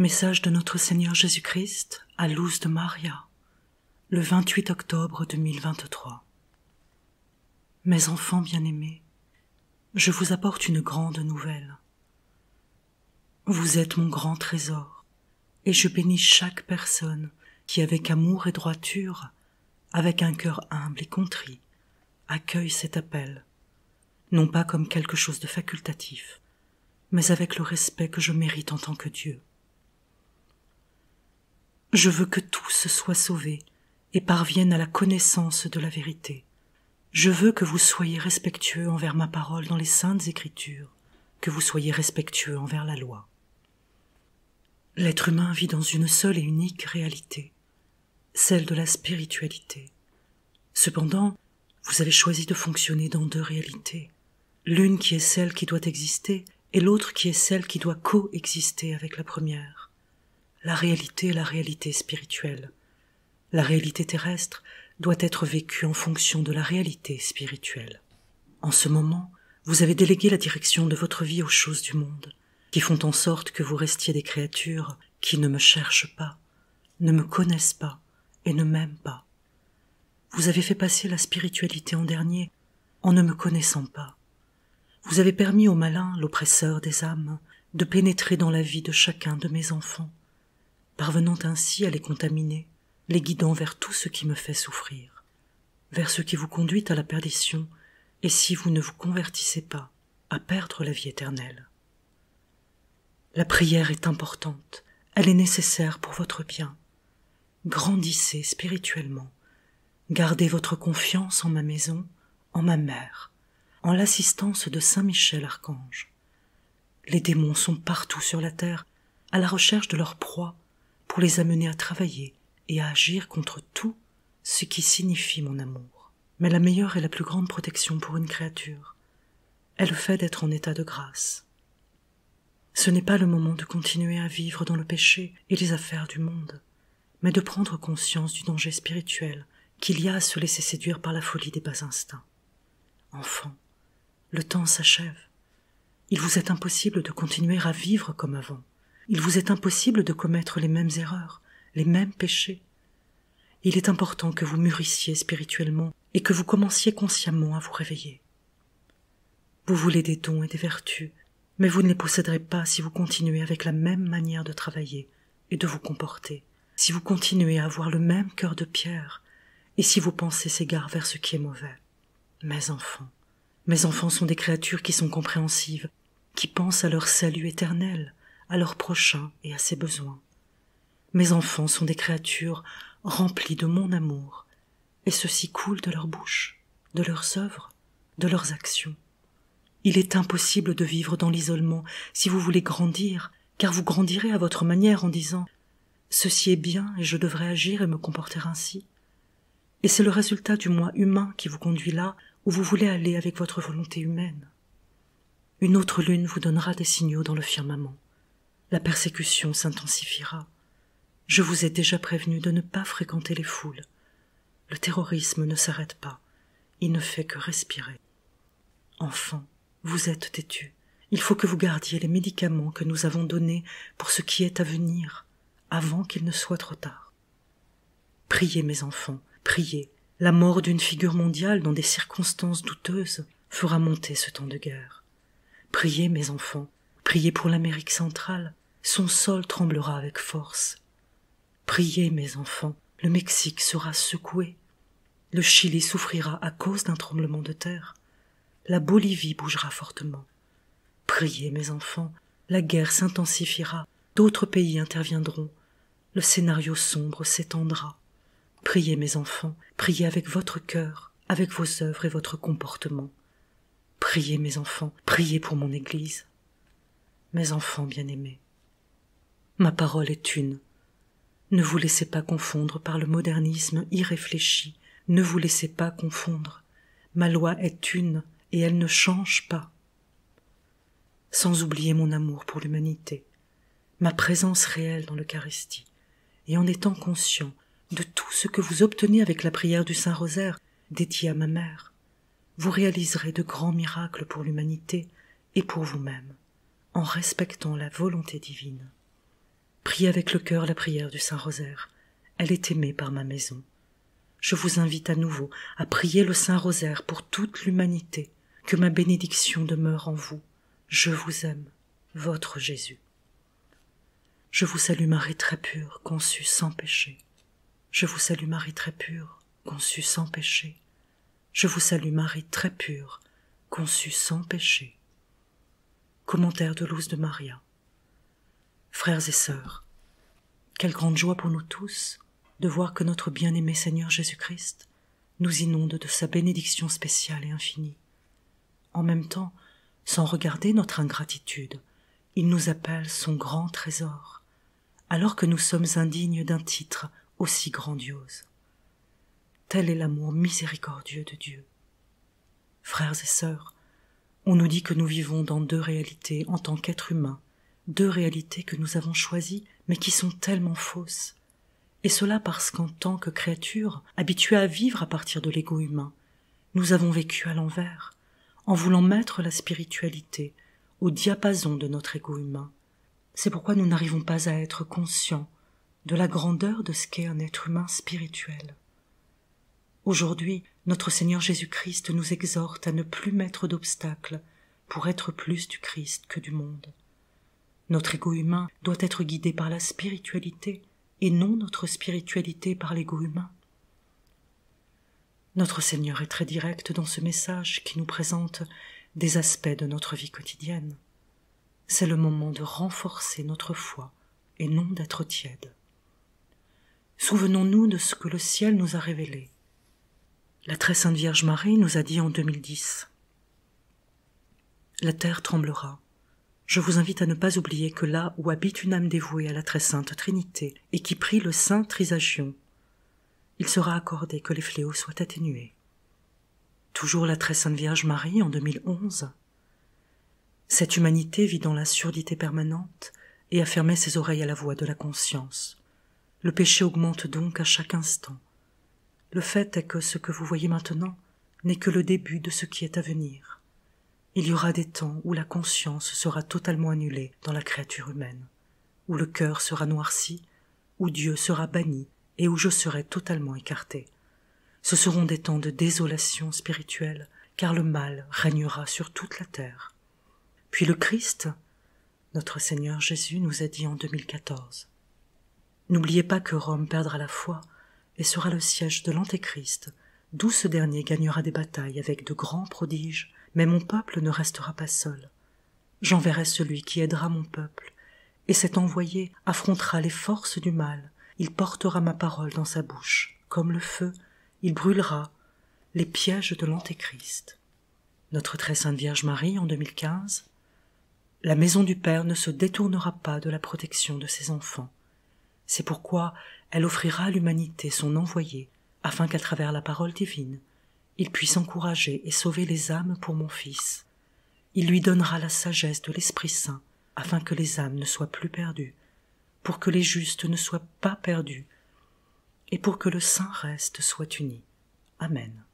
Message de notre Seigneur Jésus-Christ à Luz de Maria, le 28 octobre 2023. Mes enfants bien-aimés, je vous apporte une grande nouvelle. Vous êtes mon grand trésor, et je bénis chaque personne qui, avec amour et droiture, avec un cœur humble et contrit, accueille cet appel, non pas comme quelque chose de facultatif, mais avec le respect que je mérite en tant que Dieu. Je veux que tous soient sauvés et parviennent à la connaissance de la vérité. Je veux que vous soyez respectueux envers ma parole dans les saintes Écritures, que vous soyez respectueux envers la loi. L'être humain vit dans une seule et unique réalité, celle de la spiritualité. Cependant, vous avez choisi de fonctionner dans deux réalités, l'une qui est celle qui doit exister et l'autre qui est celle qui doit coexister avec la première. La réalité est la réalité spirituelle. La réalité terrestre doit être vécue en fonction de la réalité spirituelle. En ce moment, vous avez délégué la direction de votre vie aux choses du monde, qui font en sorte que vous restiez des créatures qui ne me cherchent pas, ne me connaissent pas et ne m'aiment pas. Vous avez fait passer la spiritualité en dernier en ne me connaissant pas. Vous avez permis au malin, l'oppresseur des âmes, de pénétrer dans la vie de chacun de mes enfants, parvenant ainsi à les contaminer, les guidant vers tout ce qui me fait souffrir, vers ce qui vous conduit à la perdition, et si vous ne vous convertissez pas, à perdre la vie éternelle. La prière est importante, elle est nécessaire pour votre bien. Grandissez spirituellement, gardez votre confiance en ma maison, en ma mère, en l'assistance de Saint Michel Archange. Les démons sont partout sur la terre, à la recherche de leur proie, pour les amener à travailler et à agir contre tout ce qui signifie mon amour. Mais la meilleure et la plus grande protection pour une créature est le fait d'être en état de grâce. Ce n'est pas le moment de continuer à vivre dans le péché et les affaires du monde, mais de prendre conscience du danger spirituel qu'il y a à se laisser séduire par la folie des bas instincts. Enfants, le temps s'achève. Il vous est impossible de continuer à vivre comme avant. Il vous est impossible de commettre les mêmes erreurs, les mêmes péchés. Il est important que vous mûrissiez spirituellement et que vous commenciez consciemment à vous réveiller. Vous voulez des dons et des vertus, mais vous ne les posséderez pas si vous continuez avec la même manière de travailler et de vous comporter, si vous continuez à avoir le même cœur de pierre et si vos pensées s'égarent vers ce qui est mauvais. Mes enfants sont des créatures qui sont compréhensives, qui pensent à leur salut éternel, à leur prochain et à ses besoins. Mes enfants sont des créatures remplies de mon amour, et ceci coule de leur bouche, de leurs œuvres, de leurs actions. Il est impossible de vivre dans l'isolement si vous voulez grandir, car vous grandirez à votre manière en disant « Ceci est bien et je devrais agir et me comporter ainsi ». Et c'est le résultat du moi humain qui vous conduit là où vous voulez aller avec votre volonté humaine. Une autre lune vous donnera des signaux dans le firmament. La persécution s'intensifiera. Je vous ai déjà prévenu de ne pas fréquenter les foules. Le terrorisme ne s'arrête pas, il ne fait que respirer. Enfants, vous êtes têtus. Il faut que vous gardiez les médicaments que nous avons donnés pour ce qui est à venir, avant qu'il ne soit trop tard. Priez, mes enfants, priez. La mort d'une figure mondiale dans des circonstances douteuses fera monter ce temps de guerre. Priez, mes enfants, priez pour l'Amérique centrale, son sol tremblera avec force. Priez, mes enfants, le Mexique sera secoué. Le Chili souffrira à cause d'un tremblement de terre. La Bolivie bougera fortement. Priez, mes enfants, la guerre s'intensifiera, d'autres pays interviendront. Le scénario sombre s'étendra. Priez, mes enfants, priez avec votre cœur, avec vos œuvres et votre comportement. Priez, mes enfants, priez pour mon Église. Mes enfants bien-aimés, ma parole est une. Ne vous laissez pas confondre par le modernisme irréfléchi, ne vous laissez pas confondre. Ma loi est une et elle ne change pas. Sans oublier mon amour pour l'humanité, ma présence réelle dans l'Eucharistie, et en étant conscient de tout ce que vous obtenez avec la prière du Saint-Rosaire dédiée à ma mère, vous réaliserez de grands miracles pour l'humanité et pour vous-même, en respectant la volonté divine. Priez avec le cœur la prière du Saint-Rosaire. Elle est aimée par ma maison. Je vous invite à nouveau à prier le Saint-Rosaire pour toute l'humanité. Que ma bénédiction demeure en vous. Je vous aime, votre Jésus. Je vous salue Marie très pure, conçue sans péché. Je vous salue Marie très pure, conçue sans péché. Je vous salue Marie très pure, conçue sans péché. Commentaire de Luz de Maria. Frères et sœurs, quelle grande joie pour nous tous de voir que notre bien-aimé Seigneur Jésus-Christ nous inonde de sa bénédiction spéciale et infinie. En même temps, sans regarder notre ingratitude, il nous appelle son grand trésor, alors que nous sommes indignes d'un titre aussi grandiose. Tel est l'amour miséricordieux de Dieu. Frères et sœurs, on nous dit que nous vivons dans deux réalités en tant qu'êtres humains, deux réalités que nous avons choisies, mais qui sont tellement fausses. Et cela parce qu'en tant que créatures, habituées à vivre à partir de l'ego humain, nous avons vécu à l'envers, en voulant mettre la spiritualité au diapason de notre ego humain. C'est pourquoi nous n'arrivons pas à être conscients de la grandeur de ce qu'est un être humain spirituel. Aujourd'hui, notre Seigneur Jésus-Christ nous exhorte à ne plus mettre d'obstacles pour être plus du Christ que du monde. Notre ego humain doit être guidé par la spiritualité et non notre spiritualité par l'ego humain. Notre Seigneur est très direct dans ce message qui nous présente des aspects de notre vie quotidienne. C'est le moment de renforcer notre foi et non d'être tiède. Souvenons-nous de ce que le ciel nous a révélé. La très sainte Vierge Marie nous a dit en 2010 « La terre tremblera. Je vous invite à ne pas oublier que là où habite une âme dévouée à la très sainte Trinité et qui prie le saint Trisagion, il sera accordé que les fléaux soient atténués. » Toujours la très sainte Vierge Marie en 2011 « Cette humanité vit dans la surdité permanente et a fermé ses oreilles à la voix de la conscience. Le péché augmente donc à chaque instant. Le fait est que ce que vous voyez maintenant n'est que le début de ce qui est à venir. Il y aura des temps où la conscience sera totalement annulée dans la créature humaine, où le cœur sera noirci, où Dieu sera banni et où je serai totalement écarté. Ce seront des temps de désolation spirituelle, car le mal régnera sur toute la terre. Puis le Christ, notre Seigneur Jésus, nous a dit en 2014 « N'oubliez pas que Rome perdra la foi et sera le siège de l'Antéchrist, d'où ce dernier gagnera des batailles avec de grands prodiges, mais mon peuple ne restera pas seul. J'enverrai celui qui aidera mon peuple, et cet envoyé affrontera les forces du mal, il portera ma parole dans sa bouche, comme le feu, il brûlera les pièges de l'Antéchrist. » Notre très sainte Vierge Marie en 2015 « La maison du Père ne se détournera pas de la protection de ses enfants. C'est pourquoi elle offrira à l'humanité son envoyé, afin qu'à travers la parole divine, il puisse encourager et sauver les âmes pour mon Fils. Il lui donnera la sagesse de l'Esprit Saint, afin que les âmes ne soient plus perdues, pour que les justes ne soient pas perdus, et pour que le Saint reste soit uni. Amen.